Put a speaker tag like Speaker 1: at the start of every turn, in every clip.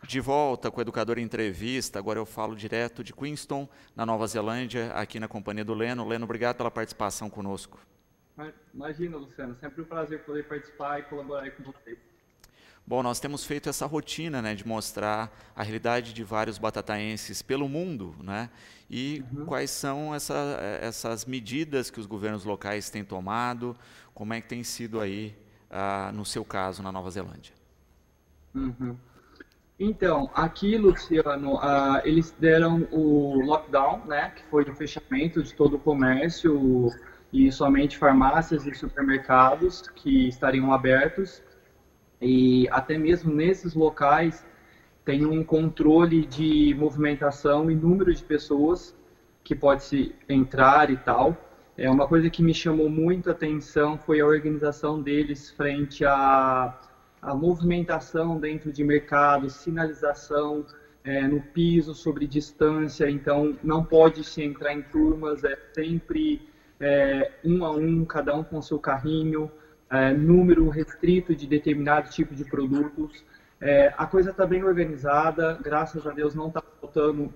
Speaker 1: De volta com o Educador em Entrevista, agora eu falo direto de Queenstown, na Nova Zelândia, aqui na companhia do Leno. Leno, obrigado pela participação conosco.
Speaker 2: Imagina, Luciano, sempre um prazer poder participar e colaborar aí com vocês.
Speaker 1: Bom, nós temos feito essa rotina, né, de mostrar a realidade de vários batataenses pelo mundo, né, e
Speaker 2: Uhum,
Speaker 1: quais são essas medidas que os governos locais têm tomado, como é que tem sido aí, no seu caso, na Nova Zelândia.
Speaker 2: uhum. Então, aqui, Luciano, eles deram o lockdown, né, que foi o fechamento de todo o comércio e somente farmácias e supermercados que estariam abertos. E até mesmo nesses locais tem um controle de movimentação e número de pessoas que pode se entrar e tal. É uma coisa que me chamou muita atenção foi a organização deles frente à movimentação dentro de mercados, sinalização no piso sobre distância. Então não pode se entrar em turmas, é sempre um a um, cada um com seu carrinho, número restrito de determinado tipo de produtos. A coisa está bem organizada, graças a Deus não está faltando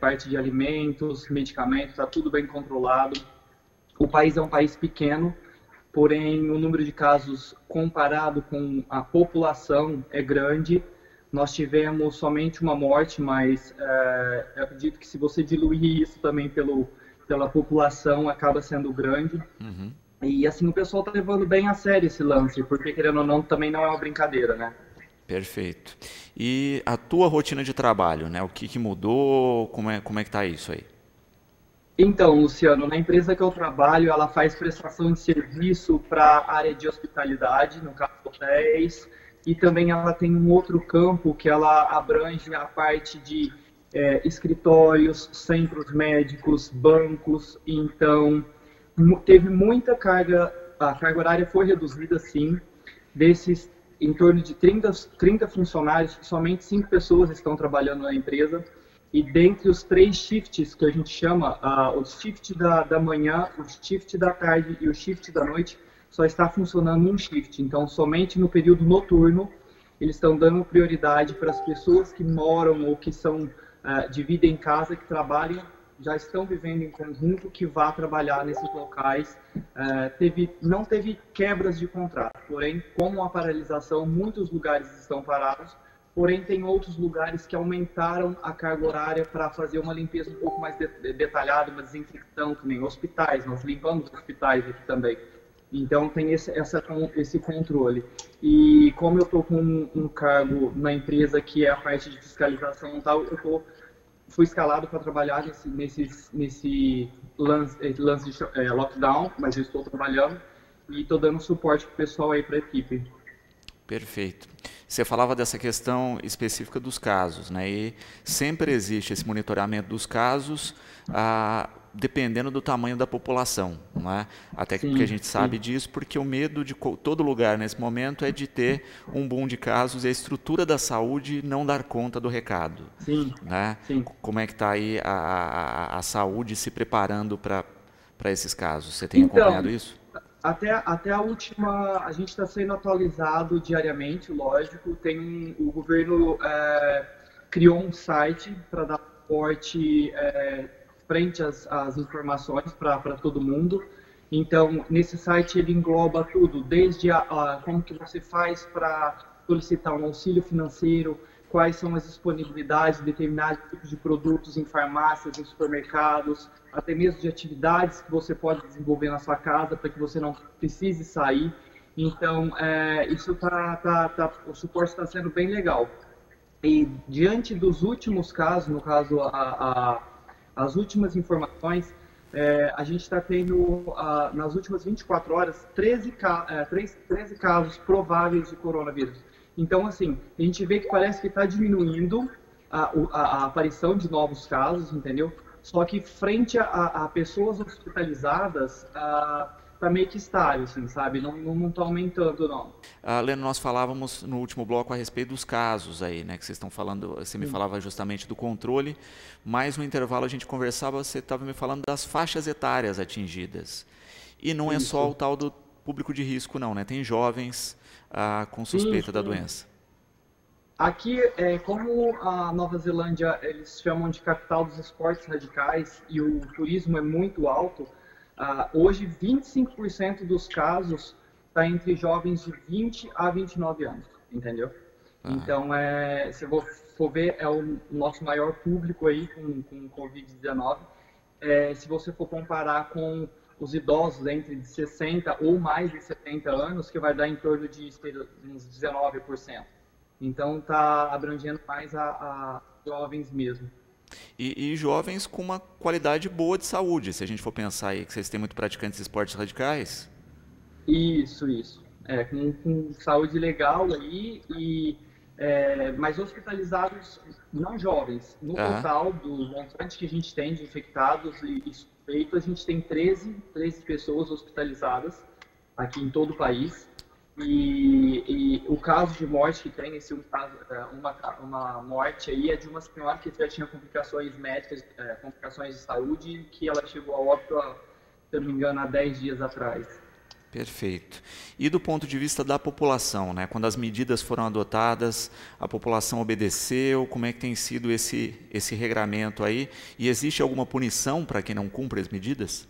Speaker 2: parte de alimentos, medicamentos, está tudo bem controlado. O país é um país pequeno, porém o número de casos comparado com a população é grande. Nós tivemos somente uma morte, mas eu acredito que se você diluir isso também pela população, acaba sendo grande.
Speaker 1: Uhum.
Speaker 2: E assim, o pessoal está levando bem a sério esse lance, porque querendo ou não, também não é uma brincadeira, né?
Speaker 1: Perfeito. E a tua rotina de trabalho, né? O que mudou? Como é que tá isso aí?
Speaker 2: Então, Luciano, na empresa que eu trabalho, ela faz prestação de serviço para a área de hospitalidade, no caso hotéis, e também ela tem um outro campo que ela abrange a parte de escritórios, centros médicos, bancos. Então, teve muita carga, a carga horária foi reduzida, sim. Desses, em torno de 30 funcionários, somente 5 pessoas estão trabalhando na empresa. E dentre os 3 shifts que a gente chama, o shift da manhã, o shift da tarde e o shift da noite, só está funcionando um shift. Então, somente no período noturno, eles estão dando prioridade para as pessoas que moram ou que dividem casa, que trabalham, já estão vivendo em conjunto, que vá trabalhar nesses locais. Não teve quebras de contrato, porém, com a paralisação, muitos lugares estão parados. Porém, tem outros lugares que aumentaram a carga horária para fazer uma limpeza um pouco mais detalhada, uma desinfecção, que nem hospitais. Nós limpamos hospitais aqui também. Então, tem esse controle. E como eu estou com um cargo na empresa que é a parte de fiscalização e tal, fui escalado para trabalhar nesse lance de lockdown, mas eu estou trabalhando e estou dando suporte para o pessoal aí, para a equipe.
Speaker 1: Perfeito. Você falava dessa questão específica dos casos, né? E sempre existe esse monitoramento dos casos, dependendo do tamanho da população, não é? Até porque a
Speaker 2: Sim,
Speaker 1: gente sabe
Speaker 2: sim,
Speaker 1: disso, porque o medo de todo lugar nesse momento é de ter um boom de casos e a estrutura da saúde não dar conta do recado,
Speaker 2: sim,
Speaker 1: né?
Speaker 2: sim.
Speaker 1: Como é que está aí a saúde se preparando para esses casos? Você tem acompanhado
Speaker 2: Então,
Speaker 1: isso?
Speaker 2: até a última, a gente está sendo atualizado diariamente, lógico. O governo criou um site para dar suporte frente às informações para todo mundo. Então, nesse site ele engloba tudo, desde como que você faz para solicitar um auxílio financeiro, quais são as disponibilidades de determinados tipos de produtos em farmácias, em supermercados, até mesmo de atividades que você pode desenvolver na sua casa para que você não precise sair. Então, o suporte está sendo bem legal. E diante dos últimos casos, no caso, as últimas informações, a gente está tendo, nas últimas 24 horas, 13 casos prováveis de coronavírus. Então, assim, a gente vê que parece que está diminuindo a aparição de novos casos, entendeu? Só que frente a pessoas hospitalizadas, tá meio que estável, assim, sabe? Não tá aumentando, não.
Speaker 1: Leno, nós falávamos no último bloco a respeito dos casos aí, né, que vocês estão falando, você me
Speaker 2: Sim,
Speaker 1: falava justamente do controle, mas no intervalo a gente conversava, você estava me falando das faixas etárias atingidas. E não é só o
Speaker 2: isso.
Speaker 1: tal do público de risco, não, né? Tem jovens com
Speaker 2: Sim,
Speaker 1: suspeita da
Speaker 2: sim.
Speaker 1: doença.
Speaker 2: Aqui, como a Nova Zelândia, eles chamam de capital dos esportes radicais e o turismo é muito alto, hoje 25% dos casos está entre jovens de 20 a 29 anos, entendeu?
Speaker 1: Ah,
Speaker 2: Então, se eu for ver, é o nosso maior público aí com o Covid-19. Se você for comparar com os idosos entre 60 ou mais de 70 anos, que vai dar em torno de uns 19%. Então, está abrangendo mais a jovens mesmo.
Speaker 1: e jovens com uma qualidade boa de saúde, se a gente for pensar aí que vocês têm muito praticantes de esportes radicais.
Speaker 2: Isso, isso. Com saúde legal aí, mas hospitalizados não jovens. No
Speaker 1: Ah,
Speaker 2: total do montante que a gente tem de infectados e suspeitos, a gente tem 13 pessoas hospitalizadas aqui em todo o país. E o caso de morte que tem, uma morte aí, é de uma senhora que já tinha complicações médicas, complicações de saúde, que ela chegou a óbito, se eu não me engano, há 10 dias atrás.
Speaker 1: perfeito. E do ponto de vista da população, né? Quando as medidas foram adotadas, a população obedeceu? Como é que tem sido esse regramento aí? E existe alguma punição para quem não cumpre as medidas?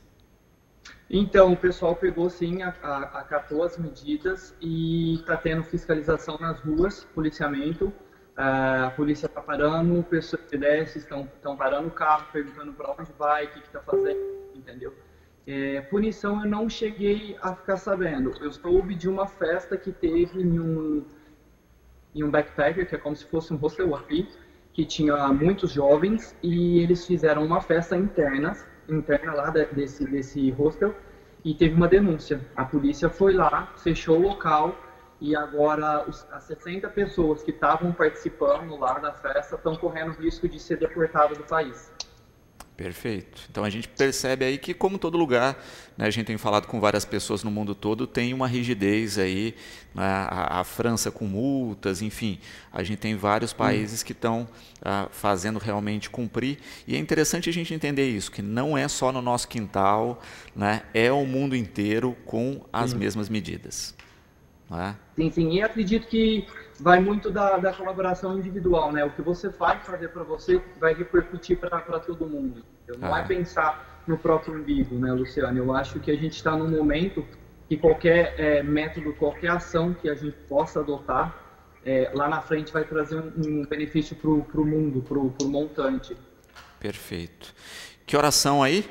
Speaker 2: Então, o pessoal pegou sim, acatou as medidas e está tendo fiscalização nas ruas, policiamento. A polícia está parando, pessoas pedestres estão parando o carro, perguntando para onde vai, o que está fazendo, entendeu? Punição eu não cheguei a ficar sabendo. Eu soube de uma festa que teve em um backpacker, que é como se fosse um hostel aqui, que tinha muitos jovens e eles fizeram uma festa interna lá desse hostel e teve uma denúncia. A polícia foi lá, fechou o local e agora as 60 pessoas que estavam participando lá da festa estão correndo risco de ser deportadas do país.
Speaker 1: Perfeito. Então a gente percebe aí que, como todo lugar, né, a gente tem falado com várias pessoas no mundo todo, tem uma rigidez aí, né, a França com multas, enfim, a gente tem vários países que estão fazendo realmente cumprir. E é interessante a gente entender isso, que não é só no nosso quintal, né, é o mundo inteiro com as
Speaker 2: Sim.
Speaker 1: mesmas medidas. Né?
Speaker 2: Sim, sim. E acredito que vai muito da colaboração individual, né? O que você faz fazer para você vai repercutir para todo mundo. Não é
Speaker 1: Ah,
Speaker 2: pensar no próprio umbigo, né, Luciano? Eu acho que a gente está num momento que qualquer método, qualquer ação que a gente possa adotar, lá na frente vai trazer um benefício para o mundo, para o montante.
Speaker 1: perfeito. Que oração aí?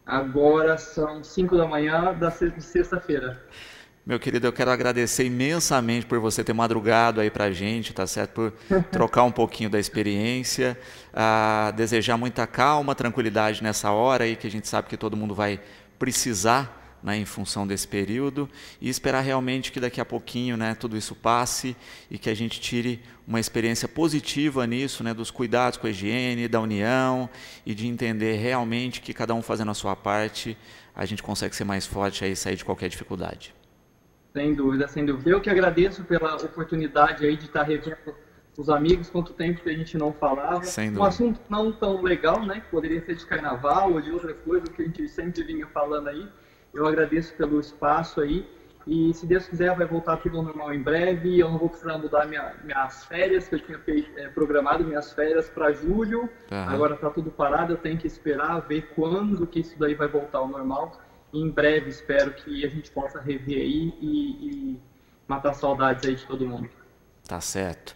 Speaker 2: Agora são 5 da manhã de sexta-feira.
Speaker 1: Meu querido, eu quero agradecer imensamente por você ter madrugado aí para a gente, tá certo? Por trocar um pouquinho da experiência, desejar muita calma, tranquilidade nessa hora aí que a gente sabe que todo mundo vai precisar, né, em função desse período e esperar realmente que daqui a pouquinho, né, tudo isso passe e que a gente tire uma experiência positiva nisso, né, dos cuidados com a higiene, da união e de entender realmente que cada um fazendo a sua parte, a gente consegue ser mais forte aí e sair de qualquer dificuldade.
Speaker 2: Sem dúvida, sem dúvida. Eu que agradeço pela oportunidade aí de estar revendo os amigos, quanto tempo que a gente não falava.
Speaker 1: Sem
Speaker 2: Um
Speaker 1: dúvida.
Speaker 2: assunto não tão legal, né? Poderia ser de carnaval ou de outras coisas que a gente sempre vinha falando aí. Eu agradeço pelo espaço aí. E se Deus quiser, vai voltar tudo ao normal em breve. Eu não vou precisar mudar minhas férias, que eu tinha programado minhas férias para julho.
Speaker 1: Aham.
Speaker 2: Agora está tudo parado, eu tenho que esperar ver quando que isso daí vai voltar ao normal. E em breve espero que a gente possa rever aí e matar saudades aí de todo mundo.
Speaker 1: Tá certo.